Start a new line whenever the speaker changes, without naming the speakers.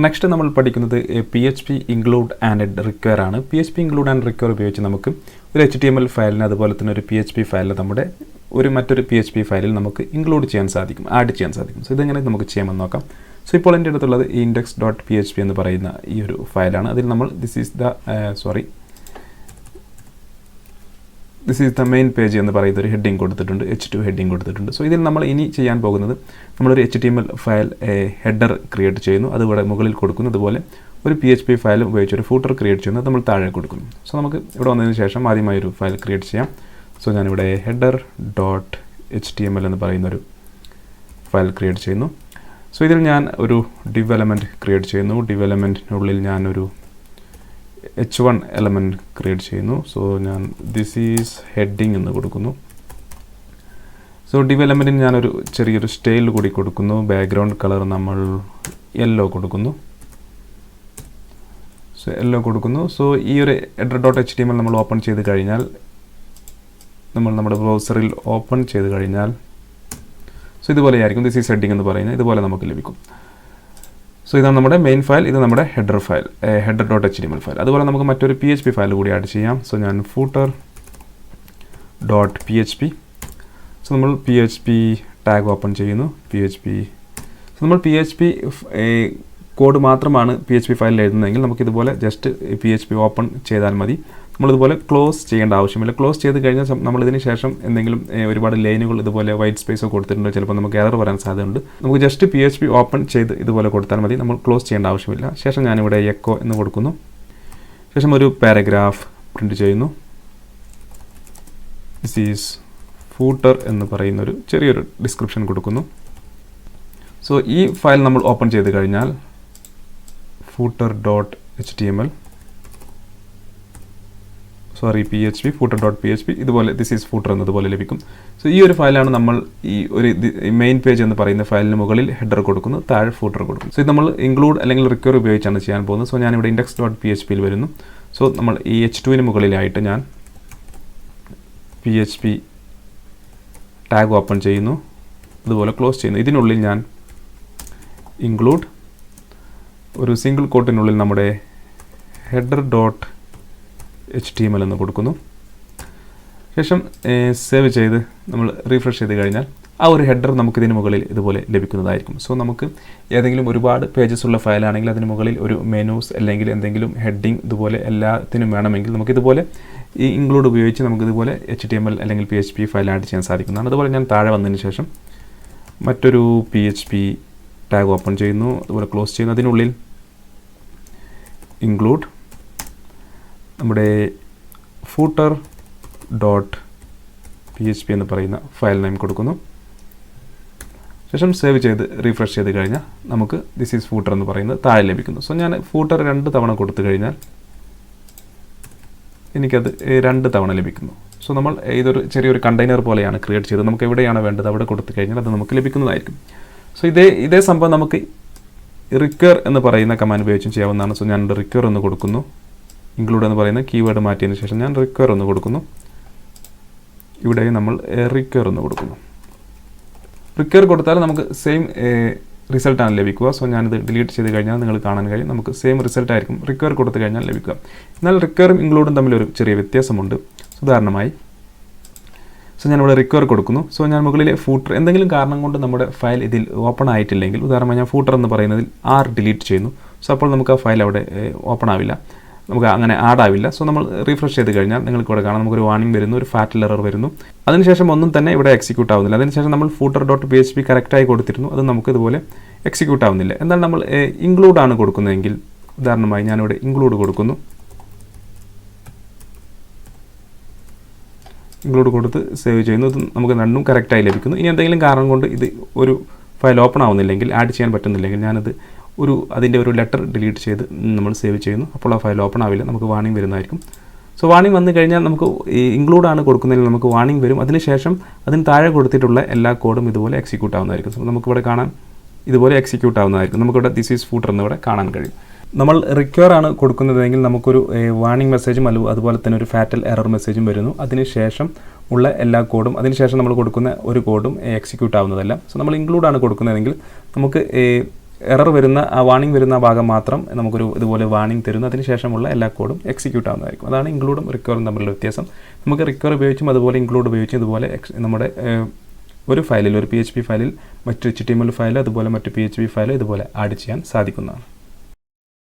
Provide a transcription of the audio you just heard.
Next നമ്മൾ പഠിക്കുന്നത് PHP include and require ആണ്. PHP ഇൻക്ലൂഡ് ആൻഡ് റിക്വയർ ഉപയോഗിച്ച് നമുക്ക് ഒരു HTML ഫയലിന് അതുപോലെ തന്നെ ഒരു PHP ഫയലിൽ നമ്മുടെ മറ്റൊരു PHP ഫയലിൽ നമുക്ക് ഇൻക്ലൂഡ് ചെയ്യാൻ സാധിക്കും, ആഡ് ചെയ്യാൻ സാധിക്കും. സോ ഇതെങ്ങനെ നമുക്ക് ചെയ്യാമെന്ന് നോക്കാം. സോ ഇപ്പോൾ എൻ്റെ അടുത്തുള്ളത് index.php എന്ന് പറയുന്ന ഈ ഒരു ഫയലാണ്. അതിൽ നമ്മൾ this is the main page എന്ന് പറയുന്ന ഒരു ഹെഡിങ് കൊടുത്തിട്ടുണ്ട്, H2 ഹെഡിങ് കൊടുത്തിട്ടുണ്ട്. സോ ഇതിൽ നമ്മൾ ഇനി ചെയ്യാൻ പോകുന്നത് നമ്മളൊരു HTML ഫയൽ ഹെഡർ ക്രിയേറ്റ് ചെയ്യുന്നു, അതുപോലെ മുകളിൽ കൊടുക്കുന്നു. അതുപോലെ ഒരു PHP ഫയൽ ഉപയോഗിച്ച് ഒരു ഫൂട്ടർ ക്രിയേറ്റ് ചെയ്യുന്നത് നമ്മൾ താഴെ കൊടുക്കുന്നു. സോ നമുക്ക് ഇവിടെ വന്നതിന് ശേഷം ആദ്യമായി ഒരു ഫയൽ ക്രിയേറ്റ് ചെയ്യാം. സോ ഞാനിവിടെ header.html എന്ന് പറയുന്നൊരു ഫയൽ ക്രിയേറ്റ് ചെയ്യുന്നു. സോ ഇതിൽ ഞാൻ ഒരു div element ക്രിയേറ്റ് ചെയ്യുന്നു. div elementനുള്ളിൽ ഞാനൊരു h1 element ക്രിയേറ്റ് ചെയ്യുന്നു. സോ ഞാൻ ദിസ് ഈസ് ഹെഡിങ് എന്ന് കൊടുക്കുന്നു. സോ div elementന് ഞാനൊരു ചെറിയൊരു സ്റ്റൈൽ കൂടി കൊടുക്കുന്നു. ബാക്ക്ഗ്രൗണ്ട് കളർ നമ്മൾ യെല്ലോ കൊടുക്കുന്നു. സോ ഈ ഒരു header.html നമ്മൾ ഓപ്പൺ ചെയ്ത് കഴിഞ്ഞാൽ, നമ്മൾ നമ്മുടെ ബ്രൗസറിൽ ഓപ്പൺ ചെയ്ത് കഴിഞ്ഞാൽ സോ ഇതുപോലെയായിരിക്കും ദിസ് ഈസ് ഹെഡിങ് എന്ന് പറയുന്നത്, ഇതുപോലെ നമുക്ക് ലഭിക്കും. സോ ഇതാണ് നമ്മുടെ മെയിൻ ഫയൽ, ഇത് നമ്മുടെ ഹെഡർ ഫയൽ, header.html ഫയൽ. അതുപോലെ നമുക്ക് മറ്റൊരു PHP ഫയൽ കൂടി ആഡ് ചെയ്യാം. സോ ഞാൻ footer.php. സോ നമ്മൾ PHP ടാഗ് ഓപ്പൺ ചെയ്യുന്നു. സോ നമ്മൾ PHP കോഡ് മാത്രമാണ് PHP ഫയലിൽ എഴുതുന്നതെങ്കിൽ നമുക്കിതുപോലെ ജസ്റ്റ് PHP ഓപ്പൺ ചെയ്താൽ മതി. നമ്മളിതുപോലെ ക്ലോസ് ചെയ്യേണ്ട ആവശ്യമില്ല. ക്ലോസ് ചെയ്ത് കഴിഞ്ഞാൽ നമ്മളിതിന് ശേഷം എന്തെങ്കിലും ഒരുപാട് ലൈനുകൾ ഇതുപോലെ വൈറ്റ് സ്പേസോ കൊടുത്തിട്ടുണ്ട്, ചിലപ്പോൾ നമുക്ക് എറർ വരാൻ സാധ്യതയുണ്ട്. നമുക്ക് ജസ്റ്റ് PHP ഓപ്പൺ ചെയ്ത് ഇതുപോലെ കൊടുത്താൽ മതി, നമ്മൾ ക്ലോസ് ചെയ്യേണ്ട ആവശ്യമില്ല. ശേഷം ഞാനിവിടെ എക്കോ എന്ന് കൊടുക്കുന്നു. ശേഷം ഒരു പാരഗ്രാഫ് പ്രിൻറ്റ് ചെയ്യുന്നു. ദിസ് ഈസ് ഫൂട്ടർ എന്ന് പറയുന്നൊരു ചെറിയൊരു ഡിസ്ക്രിപ്ഷൻ കൊടുക്കുന്നു. സോ ഈ ഫയൽ നമ്മൾ ഓപ്പൺ ചെയ്ത് കഴിഞ്ഞാൽ footer.html footer.php ഇതുപോലെ ദിസ് ഈസ് ഫൂട്ടർ എന്നതുപോലെ ലഭിക്കും. സോ ഈ ഒരു ഫയലാണ് നമ്മൾ ഈ ഒരു മെയിൻ പേജ് എന്ന് പറയുന്ന ഫയലിന് മുകളിൽ ഹെഡർ കൊടുക്കുന്നു, താഴെ ഫൂട്ടർ കൊടുക്കും. സോ ഇത് നമ്മൾ ഇൻക്ലൂഡ് അല്ലെങ്കിൽ റിക്വയർ ഉപയോഗിച്ചാണ് ചെയ്യാൻ പോകുന്നത്. സോ ഞാനിവിടെ index.phpയിൽ വരുന്നു. സോ നമ്മൾ ഈ H2ന് മുകളിലായിട്ട് ഞാൻ PHP ടാഗ് ഓപ്പൺ ചെയ്യുന്നു, അതുപോലെ ക്ലോസ് ചെയ്യുന്നു. ഇതിനുള്ളിൽ ഞാൻ ഇൻക്ലൂഡ് ഒരു സിംഗിൾ കോട്ടിനുള്ളിൽ നമ്മുടെ header.html എന്ന് കൊടുക്കുന്നു. ശേഷം സേവ് ചെയ്ത് നമ്മൾ റീഫ്രഷ് ചെയ്ത് കഴിഞ്ഞാൽ ആ ഒരു ഹെഡർ നമുക്കിതിന് മുകളിൽ ഇതുപോലെ ലഭിക്കുന്നതായിരിക്കും. സോ നമുക്ക് ഏതെങ്കിലും ഒരുപാട് പേജസ് ഉള്ള ഫയലാണെങ്കിൽ അതിന് മുകളിൽ ഒരു മെനൂസ് അല്ലെങ്കിൽ എന്തെങ്കിലും ഹെഡിങ് ഇതുപോലെ എല്ലാത്തിനും വേണമെങ്കിൽ നമുക്കിതുപോലെ ഈ ഇൻക്ലൂഡ് ഉപയോഗിച്ച് നമുക്കിതുപോലെ HTML അല്ലെങ്കിൽ PHP ഫയൽ ആഡ് ചെയ്യാൻ സാധിക്കുന്നതാണ്. അതുപോലെ ഞാൻ താഴെ വന്നതിന് ശേഷം മറ്റൊരു PHP ടാഗ് ഓപ്പൺ ചെയ്യുന്നു, അതുപോലെ ക്ലോസ് ചെയ്യുന്നു. അതിനുള്ളിൽ ഇൻക്ലൂഡ് നമ്മുടെ footer.php എന്ന് പറയുന്ന ഫയൽ നെയിം കൊടുക്കുന്നു. ശേഷം സേവ് ചെയ്ത് റീഫ്രഷ് ചെയ്ത് കഴിഞ്ഞാൽ നമുക്ക് ദിസ് ഈസ് ഫൂട്ടർ എന്ന് പറയുന്നത് താഴെ ലഭിക്കുന്നു. സോ ഞാൻ ഫൂട്ടർ 2 തവണ കൊടുത്തു കഴിഞ്ഞാൽ എനിക്കത് 2 തവണ ലഭിക്കുന്നു. സോ നമ്മൾ ഇതൊരു ചെറിയൊരു കണ്ടെയ്നർ പോലെയാണ് ക്രിയേറ്റ് ചെയ്തത്. നമുക്ക് എവിടെയാണ് വേണ്ടത് അവിടെ കൊടുത്തു കഴിഞ്ഞാൽ അത് നമുക്ക് ലഭിക്കുന്നതായിരിക്കും. സോ ഇതേ സംഭവം നമുക്ക് റിക്വയർ എന്ന് പറയുന്ന കമാൻഡ് ഉപയോഗിച്ചും ചെയ്യാവുന്നതാണ്. സോ ഞാൻ റിക്വയർ എന്ന് കൊടുക്കുന്നു. ഇൻക്ലൂഡ് എന്ന് പറയുന്ന കീവേഡ് മാറ്റിയതിന് ശേഷം ഞാൻ റിക്വയർ എന്ന് കൊടുക്കുന്നു. ഇവിടെ നമ്മൾ റിക്വയർ എന്ന് കൊടുക്കുന്നു. റിക്വയർ കൊടുത്താൽ നമുക്ക് സെയിം റിസൾട്ടാണ് ലഭിക്കുക. സോ ഞാനിത് ഡിലീറ്റ് ചെയ്ത് കഴിഞ്ഞാൽ നിങ്ങൾ കാണാൻ കഴിയും, നമുക്ക് സെയിം റിസൾട്ട് ആയിരിക്കും റിക്വയർ കൊടുത്തു കഴിഞ്ഞാൽ ലഭിക്കുക. എന്നാൽ റിക്വയറും ഇൻക്ലൂഡും തമ്മിലൊരു ചെറിയ വ്യത്യാസമുണ്ട്. ഉദാഹരണമായി സോ ഞാനിവിടെ റിക്വയർ കൊടുക്കുന്നു. സോ ഞാൻ മുകളിലെ ഫൂട്ടർ എന്തെങ്കിലും കാരണം കൊണ്ട് നമ്മുടെ ഫയൽ ഇതിൽ ഓപ്പൺ ആയിട്ടില്ലെങ്കിൽ, ഉദാഹരണമായി ഞാൻ ഫൂട്ടർ എന്ന് പറയുന്നതിൽ ഡിലീറ്റ് ചെയ്യുന്നു. സോ അപ്പോൾ നമുക്ക് ആ ഫയൽ അവിടെ ഓപ്പൺ ആവില്ല, നമുക്ക് അങ്ങനെ ആഡ് ആവില്ല. സോ നമ്മൾ റീഫ്രഷ് ചെയ്ത് കഴിഞ്ഞാൽ നിങ്ങൾക്ക് ഇവിടെ കാണാം നമുക്കൊരു വാർണിംഗ് വരുന്നു, ഒരു ഫാറ്റൽ എറർ വരുന്നു. അതിനുശേഷം ഒന്നും തന്നെ ഇവിടെ എക്സിക്യൂട്ട് ആവുന്നില്ല. അതിനുശേഷം നമ്മൾ footer.php കറക്റ്റായി കൊടുത്തിരുന്നു, അത് നമുക്ക് ഇതുപോലെ എക്സിക്യൂട്ട് ആവുന്നില്ല. എന്നാൽ നമ്മൾ ഇൻക്ലൂഡ് ആണ് കൊടുക്കുന്നതെങ്കിൽ, ഉദാഹരണമായി ഞാനിവിടെ ഇൻക്ലൂഡ് കൊടുക്കുന്നു. ഇൻക്ലൂഡ് കൊടുത്ത് സേവ് ചെയ്യുന്നു, ഇത് നമുക്ക് രണ്ടും കറക്റ്റായി ലഭിക്കുന്നു. ഇനി എന്തെങ്കിലും കാരണം കൊണ്ട് ഇത് ഒരു ഫയൽ ഓപ്പൺ ആവുന്നില്ലെങ്കിൽ, ആഡ് ചെയ്യാൻ പറ്റുന്നില്ലെങ്കിൽ ഞാനത് അതിൻ്റെ ഒരു ലെറ്റർ ഡിലീറ്റ് ചെയ്ത് നമ്മൾ സേവ് ചെയ്യുന്നു. അപ്പോൾ ആ ഫയൽ ഓപ്പൺ ആവില്ല, നമുക്ക് വാർണിംഗ് വരുന്നതായിരിക്കും. സോ വാർണിംഗ് വന്നു കഴിഞ്ഞാൽ നമുക്ക് ഈ ഇൻക്ലൂഡ് ആണ് കൊടുക്കുന്നതിൽ നമുക്ക് വാർണിംഗ് വരും. അതിനുശേഷം അതിന് താഴെ കൊടുത്തിട്ടുള്ള എല്ലാ കോഡും ഇതുപോലെ എക്സിക്യൂട്ട് ആവുന്നതായിരിക്കും. സോ നമുക്കിവിടെ കാണാൻ ഇതുപോലെ എക്സിക്യൂട്ട് ആവുന്നതായിരിക്കും. നമുക്കിവിടെ ദിസ് ഈസ് ഫൂട്ടർ എന്നിവിടെ കാണാൻ കഴിയും. നമ്മൾ റിക്വയർ ആണ് കൊടുക്കുന്നതെങ്കിൽ നമുക്കൊരു വാർണിംഗ് മെസ്സേജും അതുപോലെ തന്നെ ഒരു ഫാറ്റൽ എറർ മെസ്സേജും വരുന്നു. അതിനുശേഷം ഉള്ള എല്ലാ കോഡും, അതിനുശേഷം നമ്മൾ കൊടുക്കുന്ന ഒരു കോഡും എക്സിക്യൂട്ട് ആവുന്നതല്ല. സോ നമ്മൾ ഇൻക്ലൂഡ് ആണ് കൊടുക്കുന്നതെങ്കിൽ നമുക്ക് എറർ വരുന്ന ആ വാണിംഗ് വരുന്ന ഭാഗം മാത്രം നമുക്കൊരു ഇതുപോലെ വാണിംഗ് തരുന്നു. അതിന് ശേഷമുള്ള എല്ലാ കോഡും എക്സിക്യൂട്ട് ആവുന്നതായിരിക്കും. അതാണ് ഇൻക്ലൂഡും റിക്വയറും തമ്മിലുള്ള വ്യത്യാസം. നമുക്ക് റിക്വയർ ഉപയോഗിച്ചും അതുപോലെ ഇൻക്ലൂഡ് ഉപയോഗിച്ചും ഇതുപോലെ നമ്മുടെ ഒരു ഫയലിൽ, ഒരു PHP ഫയലിൽ മറ്റൊരു HTML ഫയൽ അതുപോലെ മറ്റു PHP ഫയൽ ഇതുപോലെ ആഡ് ചെയ്യാൻ സാധിക്കുന്നതാണ്.